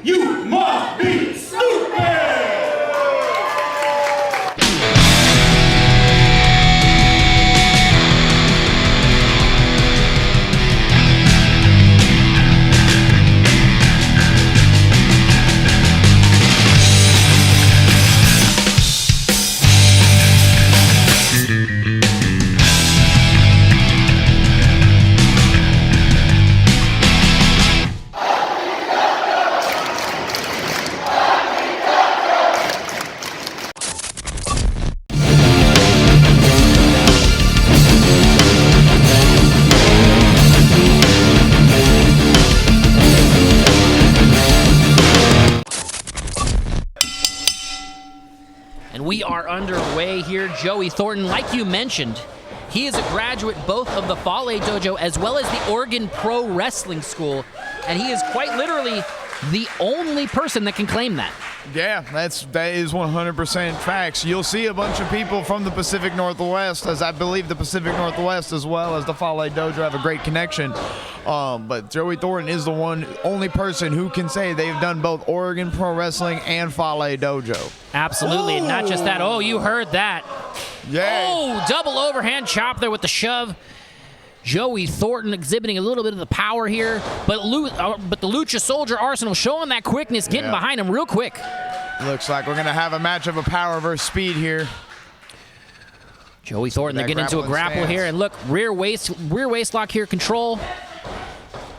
You must be stupid! We are underway here. Joey Thorton, like you mentioned, he is a graduate both of the Flaco Dojo as well as the Oregon Pro Wrestling School, and he is quite literally the only person that can claim that. Yeah, that is 100% facts. You'll see a bunch of people from the Pacific Northwest, as I believe the Pacific Northwest as well as the Flaco Dojo have a great connection. But Joey Thornton is the only person who can say they've done both Oregon Pro Wrestling and Flaco Dojo. Absolutely, and not just that. Oh, you heard that. Yeah. Oh, double overhand chop there with the shove. Joey Thornton exhibiting a little bit of the power here, but the Lucha Soldier Arcenal showing that quickness, getting behind him real quick. Looks like we're going to have a match of a power versus speed here. Joey Thornton, they're getting into a grapple here, and look, rear waist lock here, control.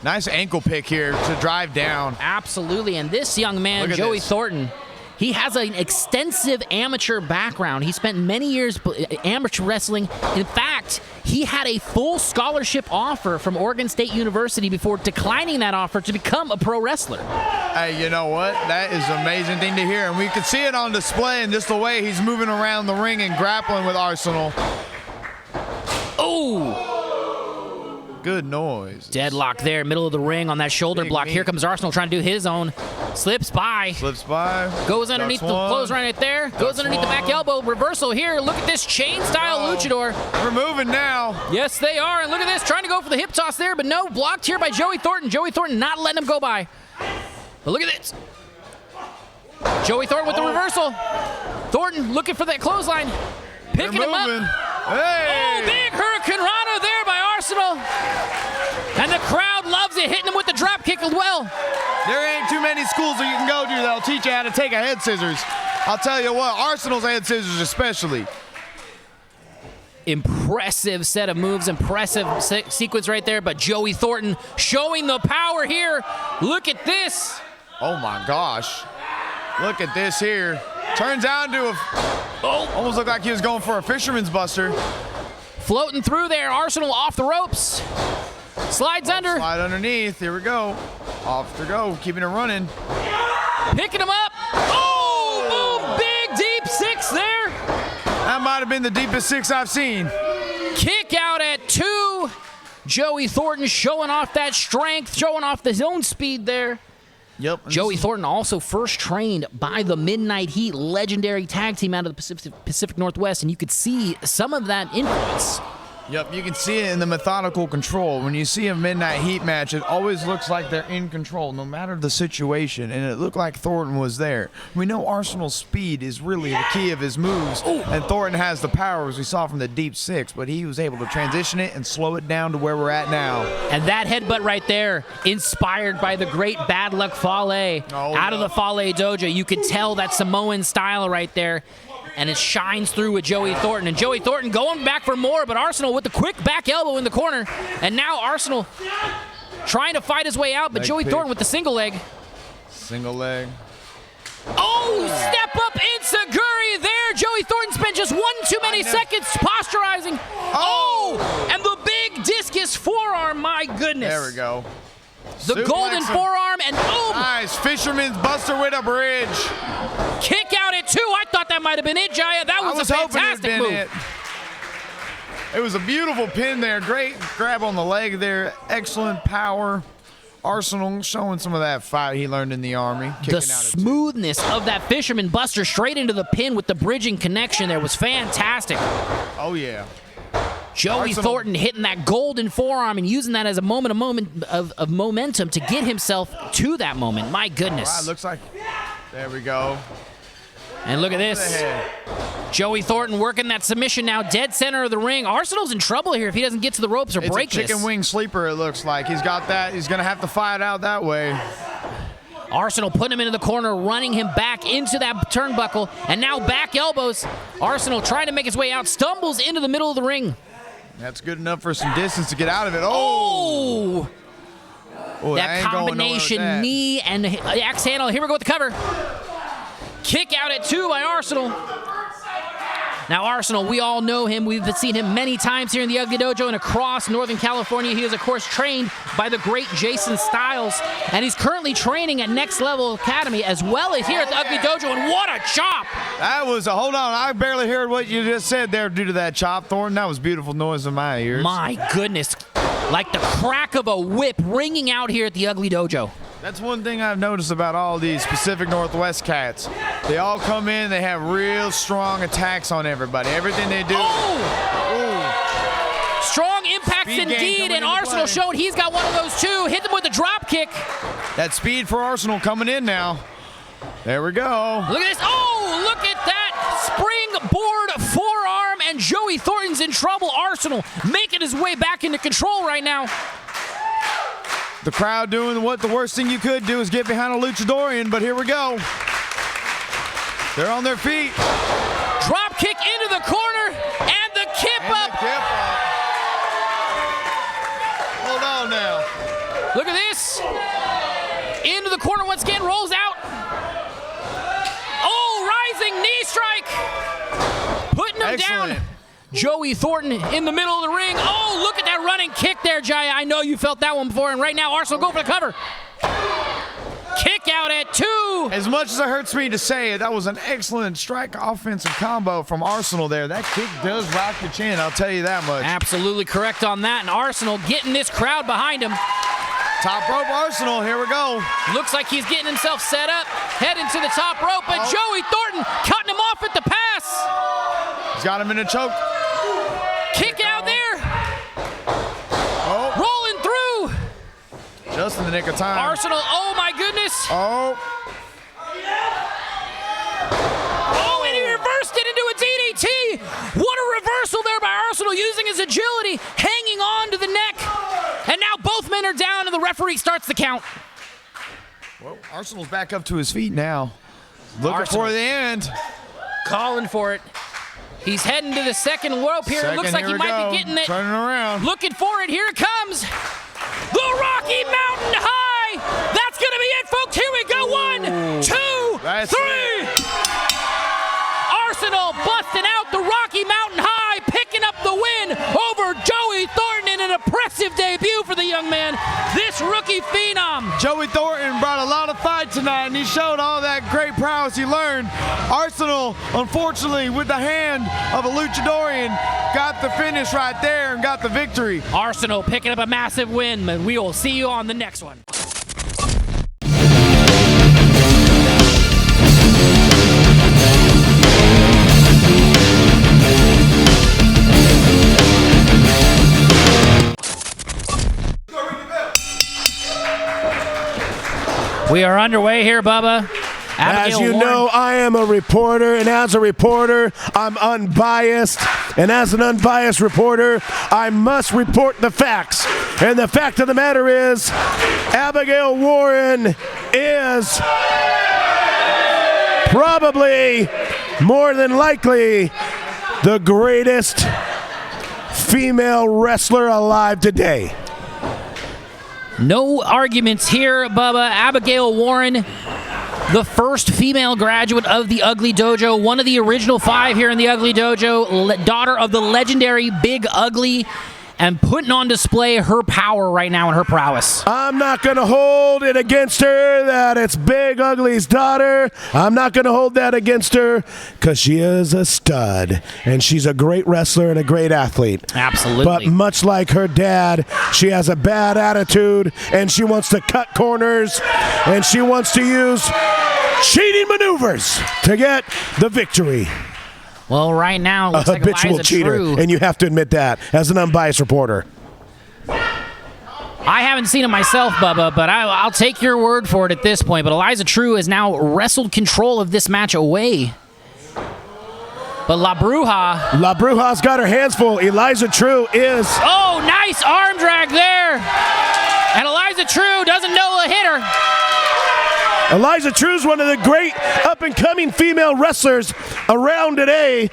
Nice ankle pick here to drive down. Absolutely, and this young man, Joey Thornton, he has an extensive amateur background. He spent many years amateur wrestling. In fact, he had a full scholarship offer from Oregon State University before declining that offer to become a pro wrestler. Hey, you know what? That is an amazing thing to hear, and we can see it on display in just the way he's moving around the ring and grappling with Arcenal. Oh! Good noise. Deadlock there, middle of the ring on that shoulder block. Here comes Arcenal trying to do his own. Slips by. Slips by. Goes underneath the close right there. Goes underneath the back elbow. Reversal here. Look at this chain-style luchador. We're moving now. Yes, they are. And look at this. Trying to go for the hip toss there, but no. Blocked here by Joey Thornton. Joey Thornton not letting him go by. But look at this. Joey Thornton with the reversal. Thornton looking for that clothesline. Picking him up. Hey. Oh, big Hurricane Rana there by Arcenal. And the crowd loves it, hitting him with the drop kick as well. There ain't too many schools that you can go to that'll teach you how to take a head scissors. I'll tell you what, Arsenal's head scissors especially. Impressive set of moves, impressive sequence right there, but Joey Thornton showing the power here. Look at this. Oh my gosh. Look at this here. Turns out into a, almost looked like he was going for a fisherman's buster. Floating through there, Arcenal off the ropes. Slides under. Slide underneath, here we go. Off to go, keeping it running. Picking him up. Oh, boom, big deep six there. That might have been the deepest six I've seen. Kick out at 2. Joey Thornton showing off that strength, showing off his own speed there. Yep. Joey Thornton also first trained by the Midnight Heat, legendary tag team out of the Pacific Northwest, and you could see some of that influence. Yep, you can see it in the methodical control. When you see a Midnight Heat match, it always looks like they're in control, no matter the situation, and it looked like Thornton was there. We know Arsenal's speed is really the key of his moves, and Thornton has the power, as we saw from the deep six, but he was able to transition it and slow it down to where we're at now. And that headbutt right there, inspired by the great Bad Luck Fale out of the Fale Dojo. You could tell that Samoan style right there. And it shines through with Joey Thornton. And Joey Thornton going back for more, but Arcenal with the quick back elbow in the corner. And now Arcenal trying to fight his way out, but Joey Thornton with the single leg. Single leg. Oh, step up Insaguri there. Joey Thornton spent just 1 too many seconds posturizing. Oh, and the big discus forearm, my goodness. There we go. The golden forearm, and boom! Nice, fisherman's buster with a bridge. Kick out at 2. I thought that might have been it, Jaya. That was a fantastic move. It was a beautiful pin there. Great grab on the leg there. Excellent power. Arcenal showing some of that fight he learned in the Army. The smoothness of that fisherman buster straight into the pin with the bridging connection there was fantastic. Oh, yeah. Joey Thornton hitting that golden forearm and using that as a moment of momentum to get himself to that moment. My goodness. Wow, looks like, there we go. And look at this. Joey Thornton working that submission now, dead center of the ring. Arsenal's in trouble here if he doesn't get to the ropes or break this. It's a chicken wing sleeper, it looks like. He's got that. He's going to have to fight out that way. Arsenal putting him into the corner, running him back into that turnbuckle, and now back elbows. Arsenal trying to make his way out, stumbles into the middle of the ring. That's good enough for some distance to get out of it. Oh! That combination knee and axe handle. Here we go with the cover. Kick out at 2 by Arsenal. Now Arsenal, we all know him. We've seen him many times here in the Ugly Dojo and across Northern California. He is, of course, trained by the great Jason Styles, and he's currently training at Next Level Academy as well as here at the Ugly Dojo, and what a chop! That was hold on, I barely heard what you just said there due to that chop, Thornton. That was beautiful noise in my ears. My goodness, like the crack of a whip ringing out here at the Ugly Dojo. That's one thing I've noticed about all these Pacific Northwest cats. They all come in, they have real strong attacks on everybody. Everything they do. Strong impacts indeed, and Arsenal showed he's got one of those too. Hit them with a drop kick. That speed for Arsenal coming in now. There we go. Look at this. Oh, look at that springboard forearm, and Joey Thornton's in trouble. Arsenal making his way back into control right now. The crowd doing what the worst thing you could do is get behind a luchadorian, but here we go. They're on their feet. Drop kick into the corner, and the kip up. Hold on now. Look at this. Into the corner once again, rolls out. Oh, rising knee strike. Putting him down. Joey Thornton in the middle of the ring. Oh, look at that running kick there, Jaya. I know you felt that one before, and right now Arsenal go for the cover. Kick out at 2. As much as it hurts me to say it, that was an excellent strike offensive combo from Arsenal there. That kick does rock the chin, I'll tell you that much. Absolutely correct on that, and Arsenal getting this crowd behind him. Top rope Arsenal, here we go. Looks like he's getting himself set up, heading to the top rope, but Joey Thornton cutting him off at the pass. He's got him in a choke. Kick out there. Rolling through. Just in the nick of time. Arsenal, oh my goodness. Oh, and he reversed it into a DDT. What a reversal there by Arsenal, using his agility, hanging on to the neck. And now both men are down, and the referee starts the count. Well, Arsenal's back up to his feet now. Looking for the end. Calling for it. He's heading to the second rope here. It looks like he might be getting it. Turning around. Looking for it. Here it comes. The Rocky Mountain High. That's going to be it, folks. Here we go. 1, 2, 3. Arsenal busting out the Rocky Mountain High, picking up the win over Joey Thornton in an impressive debut for the young man. This rookie phenom. Joey Thornton brought a lot of fight tonight, and he showed all that great prowess he learned. Arsenal, unfortunately, with the hand of a luchadorian, got the finish right there and got the victory. Arsenal picking up a massive win, and we will see you on the next one. We are underway here, Bubba. Abigail As you Warren. know, I am a reporter, and as a reporter, I'm unbiased. And as an unbiased reporter, I must report the facts. And the fact of the matter is, Abigail Warren is probably, more than likely, the greatest female wrestler alive today. No arguments here, Bubba. Abigail Warren, the first female graduate of the Ugly Dojo, one of the original 5 here in the Ugly Dojo, daughter of the legendary Big Ugly, and putting on display her power right now and her prowess. I'm not going to hold it against her that it's Big Ugly's daughter. I'm not going to hold that against her because she is a stud, and she's a great wrestler and a great athlete. Absolutely. But much like her dad, she has a bad attitude, and she wants to cut corners, and she wants to use cheating maneuvers to get the victory. Well, right now, it looks A like habitual Eliza cheater, True. and you have to admit that as an unbiased reporter. I haven't seen it myself, Bubba, but I'll take your word for it at this point. But Eliza True has now wrestled control of this match away. But La Bruja's got her hands full. Eliza True is... Oh, nice arm drag there. And Eliza True doesn't know a hitter. Eliza True's one of the great up-and-coming female wrestlers around today.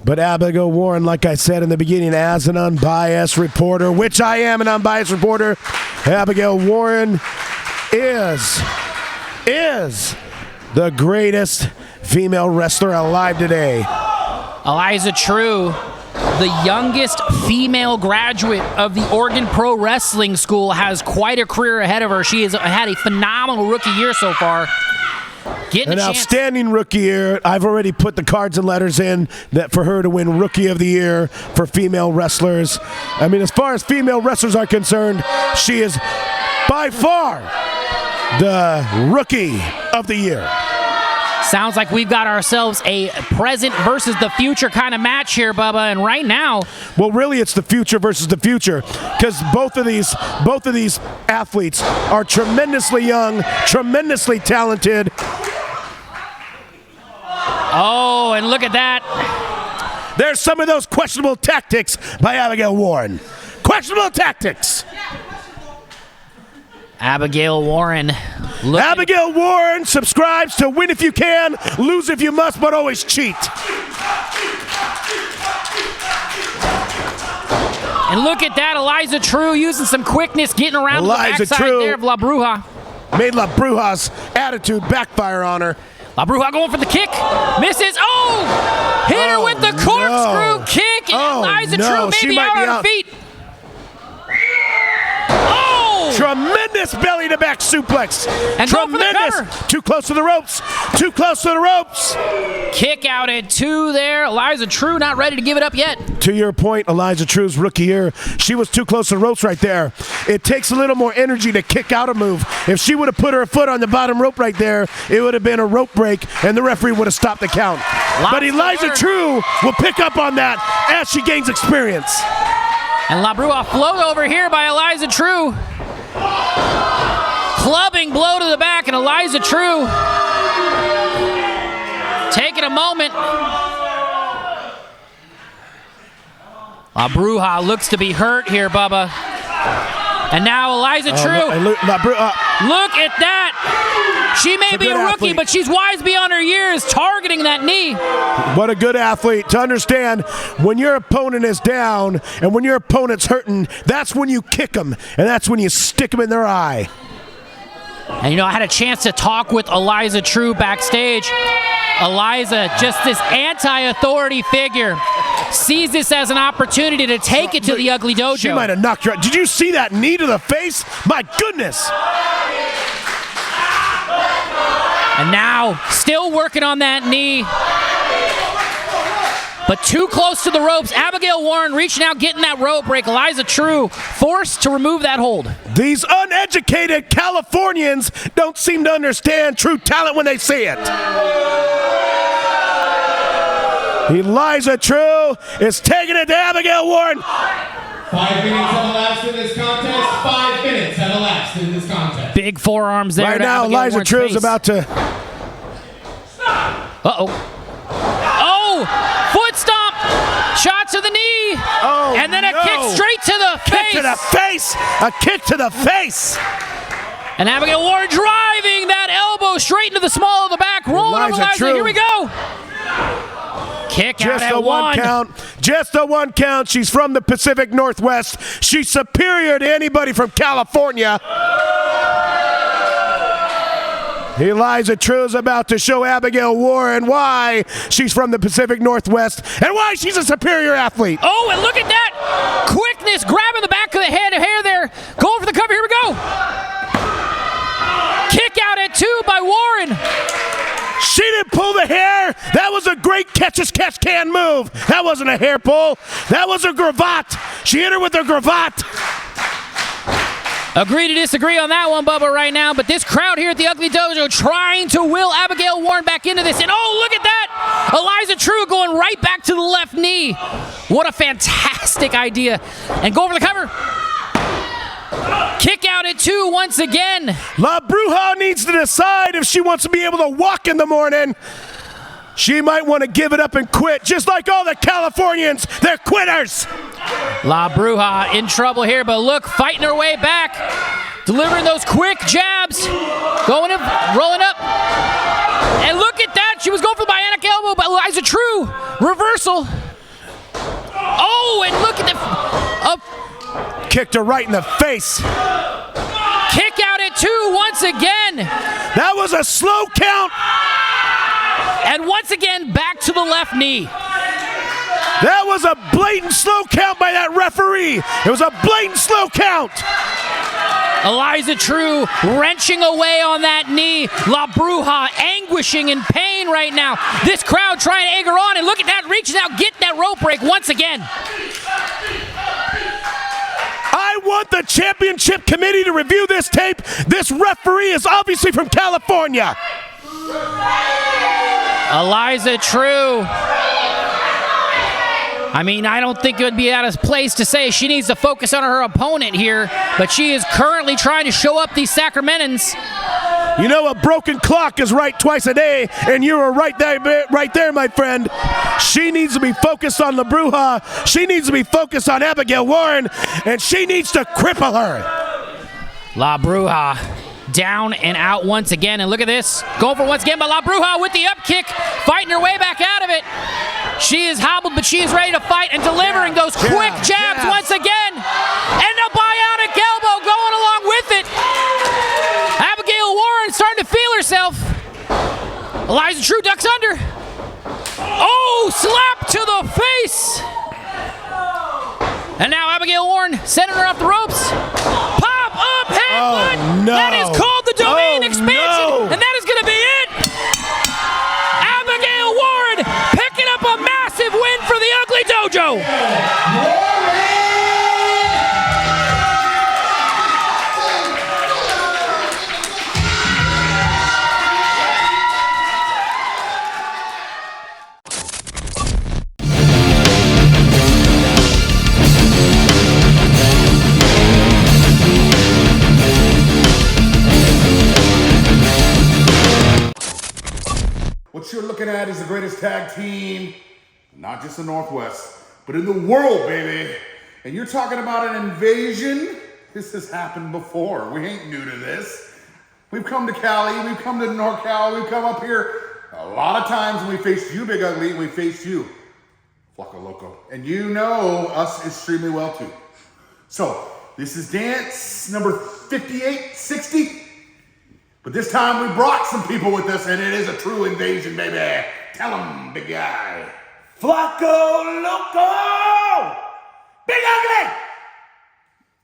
But Abigail Warren, like I said in the beginning, as an unbiased reporter, which I am an unbiased reporter, Abigail Warren is the greatest female wrestler alive today. Eliza True, the youngest female graduate of the Oregon Pro Wrestling School, has quite a career ahead of her. She has had a phenomenal rookie year so far. An outstanding rookie year. I've already put the cards and letters in that for her to win Rookie of the Year for female wrestlers. I mean, as far as female wrestlers are concerned, she is by far the Rookie of the Year. Sounds like we've got ourselves a present versus the future kind of match here, Bubba. And right now, well, really, it's the future versus the future, because both of these athletes are tremendously young, tremendously talented. Oh, and look at that. There's some of those questionable tactics by Abigail Warren. Questionable tactics. Abigail Warren. Abigail Warren subscribes to Win If You Can, Lose If You Must, but always cheat. And look at that, Eliza True using some quickness, getting around the backside there of La Bruja. Made La Bruja's attitude backfire on her. La Bruja going for the kick. Misses. Oh! Hit her with the corkscrew kick. And Eliza True maybe out on her feet. Oh! Tremendous belly-to-back suplex. And tremendous. Too close to the ropes. Too close to the ropes. Kick out at 2 there. Eliza True not ready to give it up yet. To your point, Eliza True's rookie year, she was too close to the ropes right there. It takes a little more energy to kick out a move. If she would have put her foot on the bottom rope right there, it would have been a rope break, and the referee would have stopped the count. But Eliza True will pick up on that as she gains experience. And La Bruja float over here by Eliza True. Clubbing blow to the back, and Eliza True taking a moment. La Bruja looks to be hurt here, Bubba. And now Eliza True. Look at that. She may be a rookie, but she's wise beyond her years, targeting that knee. What a good athlete to understand when your opponent is down and when your opponent's hurting, that's when you kick them, and that's when you stick them in their eye. And you know, I had a chance to talk with Eliza True backstage. Eliza, just this anti-authority figure, sees this as an opportunity to take it to the Ugly Dojo. She might have knocked her out. Did you see that knee to the face? My goodness. And now, still working on that knee. But too close to the ropes. Abigail Warren reaching out, getting that rope break. Eliza True forced to remove that hold. These uneducated Californians don't seem to understand true talent when they see it. Eliza True is taking it to Abigail Warren. 5 minutes have elapsed in this contest. 5 minutes have elapsed in this contest. Big forearms there. Right now, Eliza True is about to. Uh-oh. Oh! Foot stomp! Shot to the knee! Oh, and then a kick straight to the face! Kick to the face! A kick to the face! And Abigail Warren driving that elbow straight into the small of the back. Rolling of Eliza. Here we go! Kick out at 1 count. Just a 1 count. She's from the Pacific Northwest. She's superior to anybody from California. Eliza True is about to show Abigail Warren why she's from the Pacific Northwest and why she's a superior athlete. Oh, and look at that quickness, grabbing the back of the hair there, going for the cover. Here we go. Kick out at 2 by Warren. She didn't pull the hair. That was a great catch-as-catch-can move. That wasn't a hair pull. That was a cravat. She hit her with her cravat. Agree to disagree on that one, Bubba, right now. But this crowd here at the Ugly Dojo trying to will Abigail Warren back into this. And oh, look at that. True going right back to the left knee. What a fantastic idea. And go over the cover. Kick out at 2 once again. La Bruja needs to decide if she wants to be able to walk in the morning. She might want to give it up and quit, just like all the Californians. They're quitters. La Bruja in trouble here, but look, fighting her way back. Delivering those quick jabs. Going up, rolling up. And look at that. She was going for the bionic elbow, but Eliza True. Reversal. Oh, and look at the... Kicked her right in the face. Kick out at 2 once again. That was a slow count. And once again, back to the left knee. That was a blatant slow count by that referee. It was a blatant slow count. Eliza True wrenching away on that knee. La Bruja anguishing in pain right now. This crowd trying to egg her on, and look at that, reaches out, get that rope break once again. I want the championship committee to review this tape. This referee is obviously from California. Eliza True. I mean, I don't think it would be out of place to say she needs to focus on her opponent here, but she is currently trying to show up these Sacramentans. You know, a broken clock is right twice a day, and you were right there, my friend. She needs to be focused on La Bruja. She needs to be focused on Abigail Warren, and she needs to cripple her. La Bruja down and out once again, and look at this. Going for once again by La Bruja with the up kick, fighting her way back out of it. She is hobbled, but she is ready to fight and delivering those quick jabs once again. And a bionic elbow going along with it. Abigail Warren starting to feel herself. Eliza True ducks under. Oh, slap to the face. And now Abigail Warren sending her off the ropes. Pop up headbutt. Oh, no. That is called the domain expansion. No. And that is going to be it. Abigail Warren picking up a massive win for the Ugly Dojo. What you're looking at is the greatest tag team, not just the Northwest, but in the world, baby. And you're talking about an invasion? This has happened before. We ain't new to this. We've come to Cali, we've come to NorCal, we've come up here a lot of times when we faced you, Big Ugly, and we faced you, Flaco Loco. And you know us extremely well too. So, this is dance number 58, 60. But this time we brought some people with us, and it is a true invasion, baby. Tell them, big guy. Flaco Loco! Big Ugly!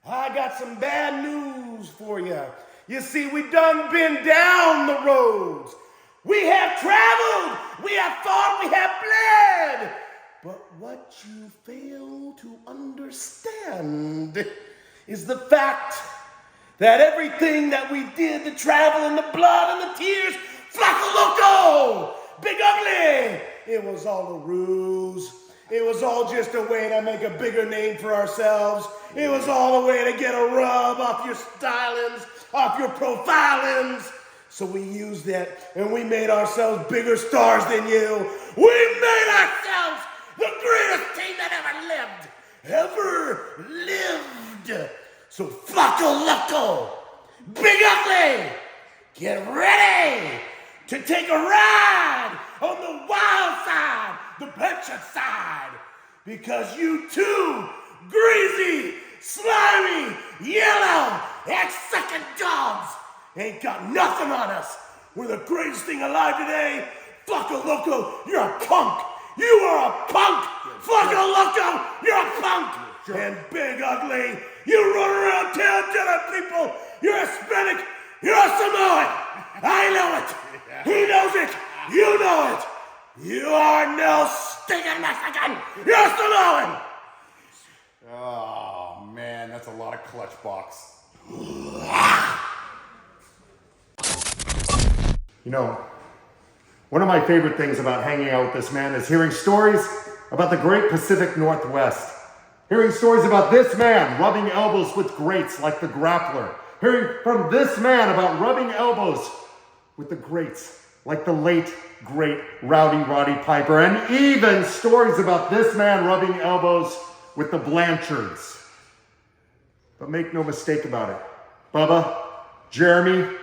I got some bad news for you. You see, we done been down the roads. We have traveled. We have fought. We have bled. But what you fail to understand is the fact that everything that we did, the travel and the blood and the tears, Flaco Loco, Big Ugly, it was all a ruse. It was all just a way to make a bigger name for ourselves. It was all a way to get a rub off your stylings, off your profilings. So we used that and we made ourselves bigger stars than you. We made ourselves the greatest team that ever lived. So Flaco Loco, Big Ugly, get ready to take a ride on the wild side, the Blanchard side, because you two greasy, slimy, yellow, egg-sucking dogs ain't got nothing on us. We're the greatest thing alive today. Flaco Loco, you're a punk. You are a punk. Flaco Loco, you're a punk. And Big Ugly, you run around town telling people you're Hispanic, you're a Samoan. I know it. He knows it. You know it. You are no stinking Mexican. You're a Samoan. Oh, man, that's a lot of clutch box. You know, One of my favorite things about hanging out with this man is hearing stories about the great Pacific Northwest. Hearing stories about this man rubbing elbows with greats like the Grappler. Hearing from this man about rubbing elbows with the greats like the late, great Rowdy Roddy Piper. And even stories about this man rubbing elbows with the Blanchards. But make no mistake about it. Bubba, Jeremy,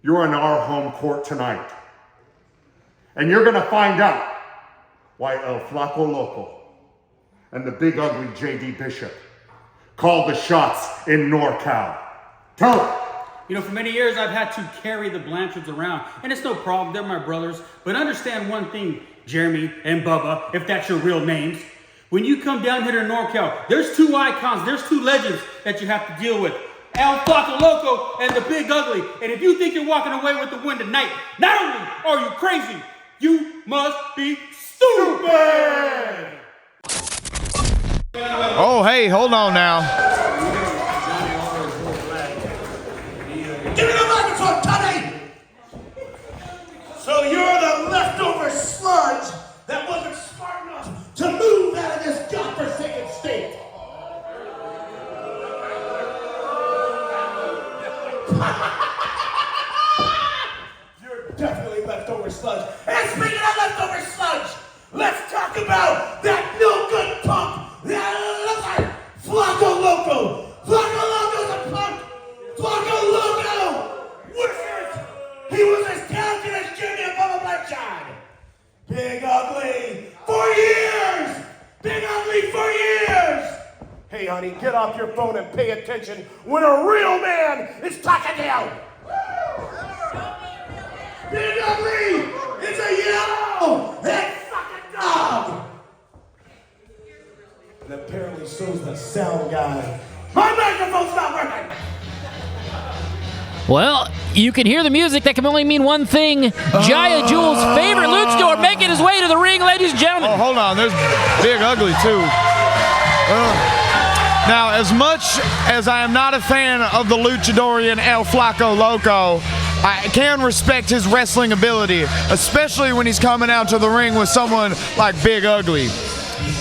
you're in our home court tonight. And you're gonna find out why El Flaco Loco and the big ugly J.D. Bishop called the shots in NorCal. Tell them. You know, for many years I've had to carry the Blanchards around, and it's no problem, they're my brothers. But understand one thing, Jeremy and Bubba, if that's your real names. When you come down here to NorCal, there's two icons, there's two legends that you have to deal with. El Flaco Loco and the Big Ugly. And if you think you're walking away with the win tonight, not only are you crazy, you must be stupid! Oh, hey, hold on now. Give me the microphone, Tony! So you're the leftover sludge that wasn't smart enough to move out of this godforsaken state. You're definitely leftover sludge. And speaking of leftover sludge, let's talk about that no good punk that looks like Flaco Loco. Flaco Loco's a punk. Flaco Loco wishes he was as talented as Jimmy and Bubba Blanchard. Big Ugly for years. Big Ugly for years. Hey, honey, get off your phone and pay attention when a real man is talking to you. Big Ugly, it's a yellow and fucking dog. And apparently so's the sound guy. My microphone's not working. Well, you can hear the music. That can only mean one thing. Jaya Jules' favorite luchador making his way to the ring, ladies and gentlemen. Oh, hold on. There's Big Ugly, too. Now, as much as I am not a fan of the luchadorian El Flaco Loco, I can respect his wrestling ability, especially when he's coming out to the ring with someone like Big Ugly.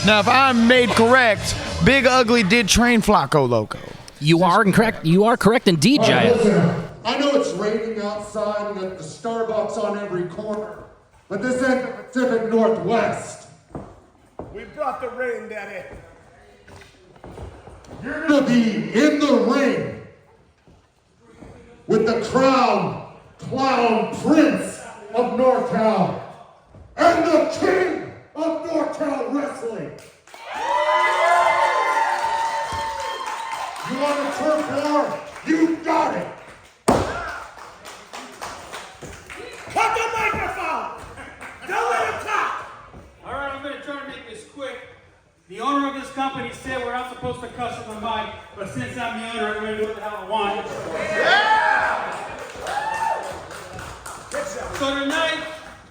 Now, if I'm made correct, Big Ugly did train Flaco Loco. You are correct. You are correct indeed, Jaya. Listen, I know it's raining outside and at the Starbucks on every corner, but this ain't the Pacific Northwest. We brought the rain, Daddy. You're gonna be in the ring with the crown prince of NorCal and the king of NorCal wrestling. You want a turf war? You got it. Cut the microphone! Don't let him talk! All right, I'm going to try to make this quick. The owner of this company said we're not supposed to cuss on the mic, but since I'm the owner, I'm going to do what the hell I want. So tonight,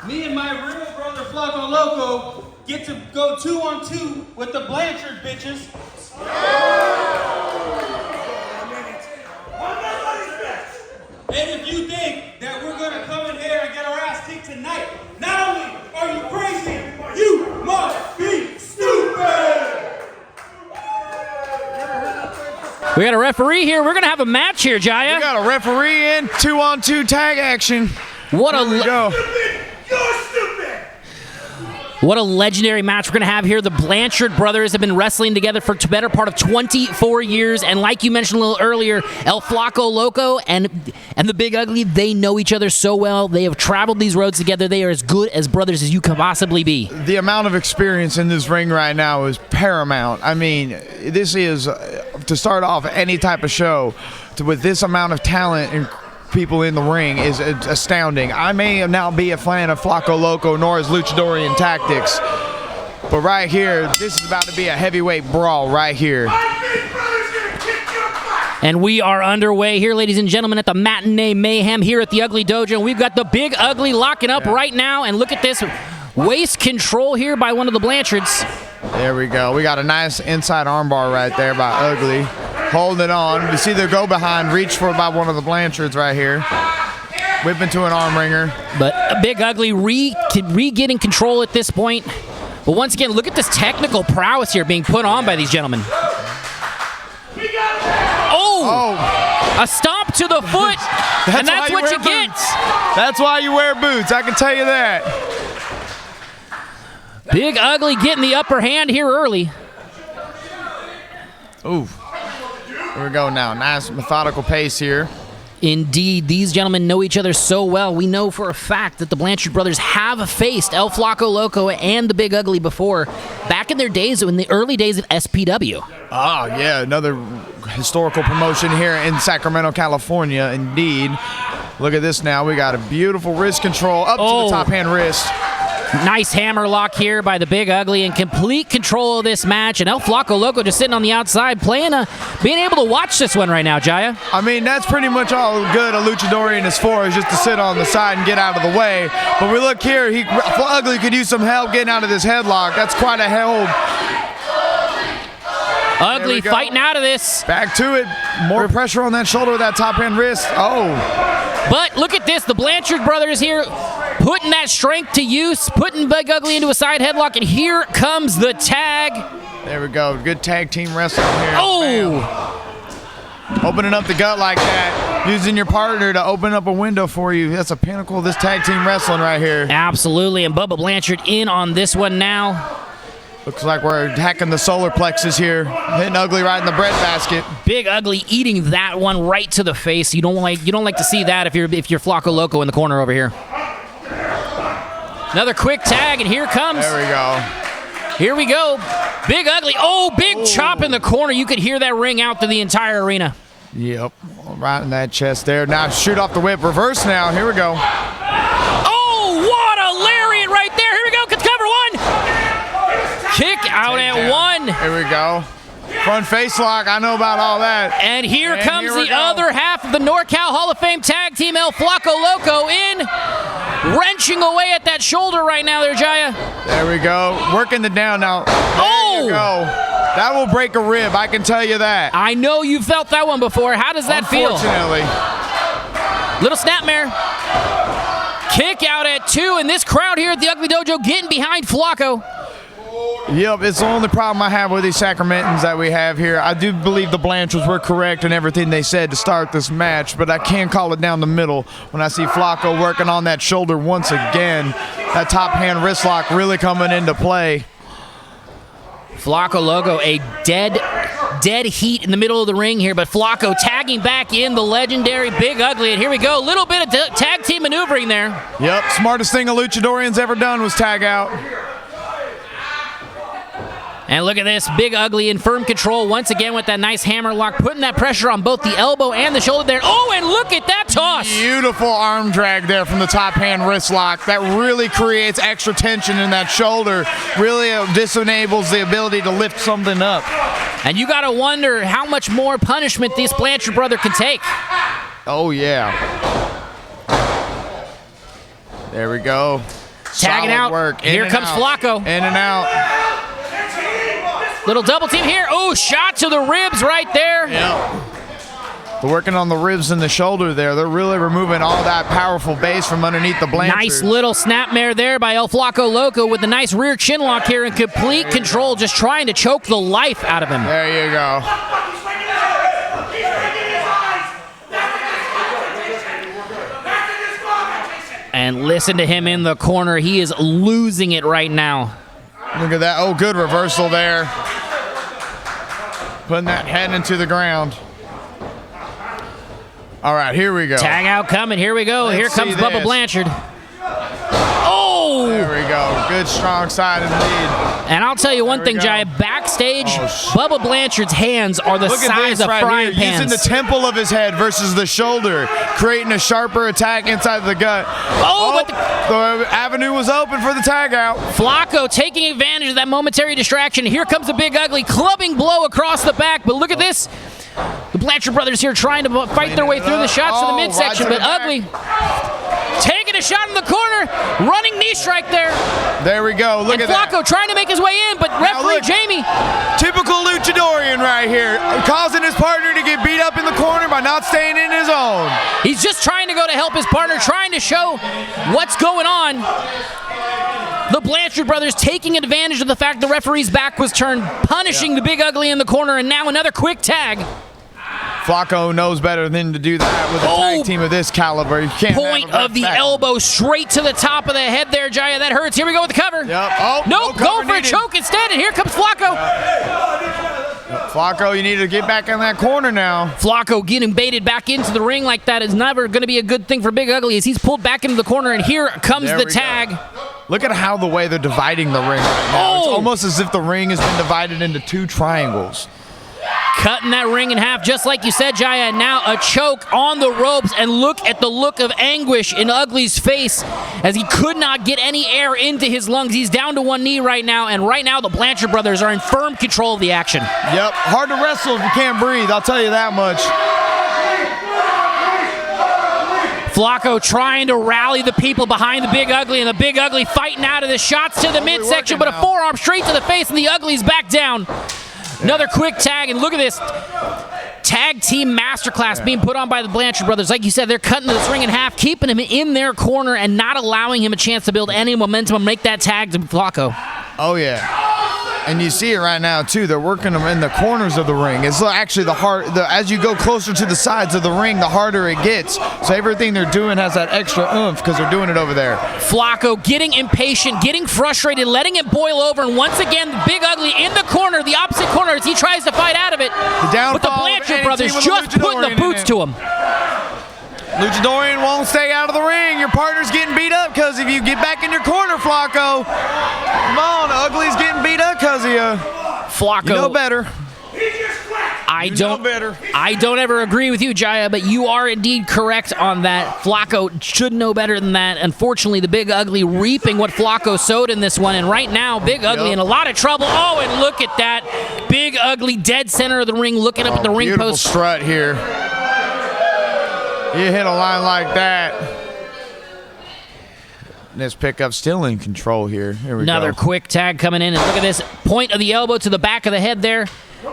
me and my real brother Flaco Loco get to go 2-on-2 with the Blanchard bitches. And if you think that we're going to come in here and get our ass kicked tonight, not only are you crazy, you must be stupid! We got a referee here. We're going to have a match here, Jaya. We got a referee in, 2-on-2 tag action. What Here we go. You're stupid! What a legendary match we're going to have here. The Blanchard brothers have been wrestling together for the better part of 24 years. And like you mentioned a little earlier, El Flaco Loco and the Big Ugly, they know each other so well. They have traveled these roads together. They are as good as brothers as you can possibly be. The amount of experience in this ring right now is paramount. I mean, this is, to start off any type of show, with this amount of talent and people in the ring is astounding. I may now be a fan of Flaco Loco nor his luchadorian tactics, but right here, this is about to be a heavyweight brawl right here. And we are underway here, ladies and gentlemen, at the Matinee Mayhem here at the Ugly Dojo. We've got the Big Ugly locking up right now, and look at this waist control here by one of the Blanchards. There we go. We got a nice inside armbar right there by Ugly. Holding it on. You see the go behind reach for by one of the Blanchards right here. Whip into an arm wringer. But Big Ugly re-getting control at this point. But once again, look at this technical prowess here being put on by these gentlemen. Oh! A stomp to the foot, and that's what you get. That's why you wear boots, I can tell you that. Big Ugly getting the upper hand here early. Ooh. Here we go now. Nice methodical pace here. Indeed, these gentlemen know each other so well. We know for a fact that the Blanchard brothers have faced El Flaco Loco and the Big Ugly before, back in their days, in the early days of SPW. Oh, yeah, another historical promotion here in Sacramento, California, indeed. Look at this now. We got a beautiful wrist control up to the top hand wrist. Nice hammer lock here by the Big Ugly, in complete control of this match. And El Flaco Loco just sitting on the outside, being able to watch this one right now, Jaya. I mean, that's pretty much all good a luchadorian is for, is just to sit on the side and get out of the way. But we look here, Ugly could use some help getting out of this headlock. That's quite a hold. Ugly fighting out of this. Back to it. More pressure on that shoulder with that top hand wrist. Oh. But look at this. The Blanchard brothers here putting that strength to use, putting Big Ugly into a side headlock, and here comes the tag. There we go. Good tag team wrestling here. Oh! Bam. Opening up the gut like that. Using your partner to open up a window for you. That's a pinnacle of this tag team wrestling right here. Absolutely. And Bubba Blanchard in on this one now. Looks like we're hacking the solar plexus here. Hitting Ugly right in the breadbasket. Big Ugly eating that one right to the face. You don't like to see that if you're Flaco Loco in the corner over here. Another quick tag, and here comes. There we go. Here we go. Big Ugly. Oh, big chop in the corner. You could hear that ring out through the entire arena. Yep. Right in that chest there. Now shoot off the whip. Reverse now. Here we go. Oh, what a lariat right there. Here we go. Cover one. Kick out at one. Here we go. Front face lock. I know about all that. And here comes the other half of the NorCal Hall of Fame tag team, El Flaco Loco, in. Wrenching away at that shoulder right now there, Jaya. There we go. Working the down now. There you go. That will break a rib, I can tell you that. I know you've felt that one before. How does that feel? Unfortunately. Little snapmare. Kick out at two, and this crowd here at the Ugly Dojo getting behind Flaco. Yep, it's the only problem I have with these Sacramentans that we have here. I do believe the Blanchards were correct in everything they said to start this match, but I can't call it down the middle when I see Flaco working on that shoulder once again. That top hand wrist lock really coming into play. Flaco Loco, a dead heat in the middle of the ring here, but Flaco tagging back in the legendary Big Ugly, and here we go. A little bit of tag team maneuvering there. Yep, smartest thing a luchadorian's ever done was tag out. And look at this, Big Ugly in firm control once again with that nice hammer lock, putting that pressure on both the elbow and the shoulder there. Oh, and look at that toss. Beautiful arm drag there from the top hand wrist lock. That really creates extra tension in that shoulder. Really disenables the ability to lift something up. And you got to wonder how much more punishment this Blanchard brother can take. Oh, yeah. There we go. Tagging out. Work. Here comes Flaco. In and out. Little double team here. Oh, shot to the ribs right there. Yep. They're working on the ribs and the shoulder there. They're really removing all that powerful base from underneath the Blanchards. Nice little snapmare there by El Flaco Loco with the nice rear chin lock here in complete control, just trying to choke the life out of him. There you go. And listen to him in the corner. He is losing it right now. Look at that. Oh, good reversal there. Putting that head into the ground. All right, here we go. Tag out coming. Here we go. Here comes Bubba Blanchard. Oh! There we go. Good, strong side indeed. And I'll tell you one thing, Jai. Backstage, Bubba Blanchard's hands are the size of frying pans. Using the temple of his head versus the shoulder, creating a sharper attack inside the gut. But the avenue was open for the tag out. Flaco taking advantage of that momentary distraction. Here comes a Big Ugly, clubbing blow across the back. But look at this. The Blanchard brothers here trying to fight their way through the shots to the midsection, but Ugly taking a shot in the corner. Running knee strike there. There we go. Look And at that. Flaco trying to make his way in, but referee look. Jamie. Typical luchadorian right here, causing his partner to get beat up in the corner by not staying in his own. He's just trying to go to help his partner, trying to show what's going on. The Blanchard brothers taking advantage of the fact the referee's back was turned, punishing the Big Ugly in the corner, and now another quick tag. Flaco knows better than to do that with a tag team of this caliber. You can't Point have a of the back. elbow straight to the top of the head there, Jaya. That hurts. Here we go with the cover. Yep. Oh, Nope, no go cover for a needed. choke instead, and here comes Flaco. Flaco, you need to get back in that corner now. Flaco getting baited back into the ring like that is never going to be a good thing for Big Ugly as he's pulled back into the corner, and here comes There the we tag. go. Look at how the way they're dividing the ring right now. It's Oh. almost as if the ring has been divided into two triangles. Cutting that ring in half, just like you said, Jaya. And now a choke on the ropes, and look at the look of anguish in Ugly's face as he could not get any air into his lungs. He's down to one knee right now, and right now the Blanchard brothers are in firm control of the action. Yep, hard to wrestle if you can't breathe, I'll tell you that much. Flaco trying to rally the people behind the Big Ugly, and the Big Ugly fighting out of the shots to the midsection, but a now. forearm straight to the face, and the Ugly's back down. Another quick tag, and look at this tag team masterclass being put on by the Blanchard brothers. Like you said, they're cutting this ring in half, keeping him in their corner and not allowing him a chance to build any momentum and make that tag to Flaco. Oh yeah. And you see it right now too. They're working them in the corners of the ring. It's actually as you go closer to the sides of the ring, the harder it gets. So everything they're doing has that extra oomph because they're doing it over there. Flaco getting impatient, getting frustrated, letting it boil over, and once again, the Big Ugly in the corner, the opposite corner, as he tries to fight out of it. But the Blanchard brothers just putting the boots to him. Luchadorian won't stay out of the ring. Your partner's getting beat up because if you get back in your corner, Flaco. Come on, Ugly's getting beat up because of you. Flaco. You know better. I don't ever agree with you, Jaya, but you are indeed correct on that. Flaco should know better than that. Unfortunately, the Big Ugly reaping what Flaco sowed in this one, and right now, Big Ugly in a lot of trouble. Oh, and look at that. Big Ugly dead center of the ring, looking up at the ring Beautiful post. strut here. You hit a line like that. This pickup still in control here. Here we Another go. quick tag coming in, and look at this. Point of the elbow to the back of the head there,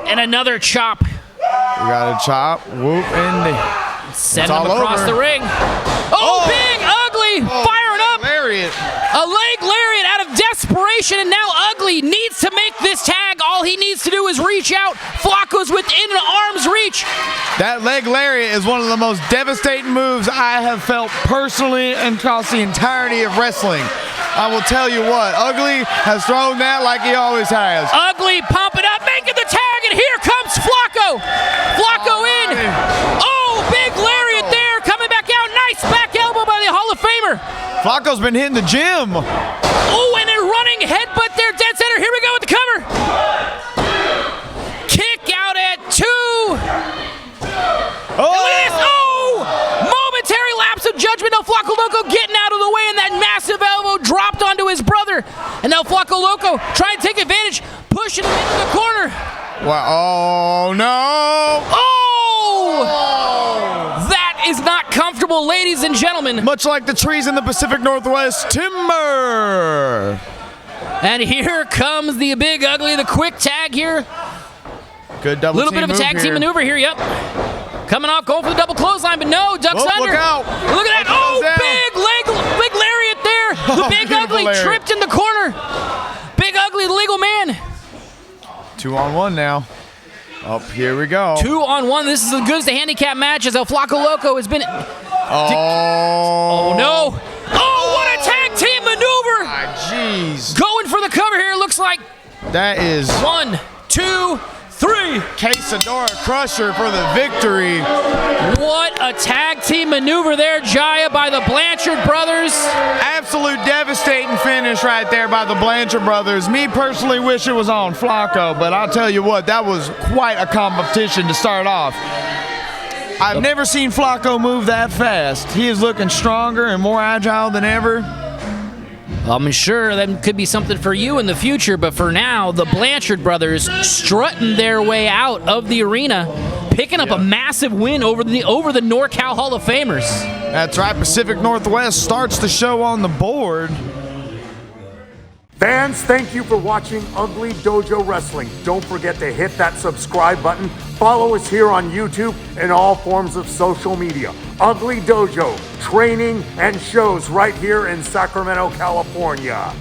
and another chop. We got a chop. Whoop, and Send him all across over. the ring. Oh, Big Ugly firing up. Lariat. A leg lariat out of desperation, and now Ugly needs to make this tag. All he needs to do is reach out. Flaco's within an arm's reach. That leg lariat is one of the most devastating moves I have felt personally across the entirety of wrestling. I will tell you what, Ugly has thrown that like he always has. Ugly pumping up, making the tag, and here comes Flaco. Flaco in. Oh, big lariat there, coming back out. Nice back elbow by the Hall of Famer. Flaco's been hitting the gym. Oh, and a running headbutt there, dead center. Here we go with the cover. Kick out at 2. Oh, And look at this. Oh, momentary lapse of judgment. Now Flaco Loco getting out of the way, and that massive elbow dropped onto his brother. And now Flaco Loco trying to take advantage, pushing him into the corner. wow. Oh, no. Oh! That is not comfortable, ladies and gentlemen. Much like the trees in the Pacific Northwest, timber. And here comes the Big Ugly, the quick tag here. Good double Little bit of a tag team maneuver here, yep. Coming off, going for the double clothesline, but no, ducks Oh, under. look out. Look at that. Oh, big lariat there. The Oh, Big beautiful Ugly lariat. tripped in the corner. Big Ugly, the legal man. 2-on-1 now. Up, here we go. 2-on-1. This is as good as the handicap match as El Flaco Loco has been. Oh, No. Oh, what a tag team maneuver. Jeez. Going for the cover here, it looks like. That is 1, 2, 3. Quesadora Crusher for the victory. What a tag team maneuver there, Jaya, by the Blanchard brothers. Absolute devastating finish right there by the Blanchard brothers. Me personally wish it was on Flaco, but I'll tell you what, that was quite a competition to start off. I've never seen Flaco move that fast. He is looking stronger and more agile than ever. I'm sure that could be something for you in the future, but for now, the Blanchard brothers strutting their way out of the arena. picking up a massive win over the NorCal Hall of Famers. That's right. Pacific Northwest starts the show on the board. Fans, thank you for watching Ugly Dojo Wrestling. Don't forget to hit that subscribe button. Follow us here on YouTube and all forms of social media. Ugly Dojo, training and shows right here in Sacramento, California.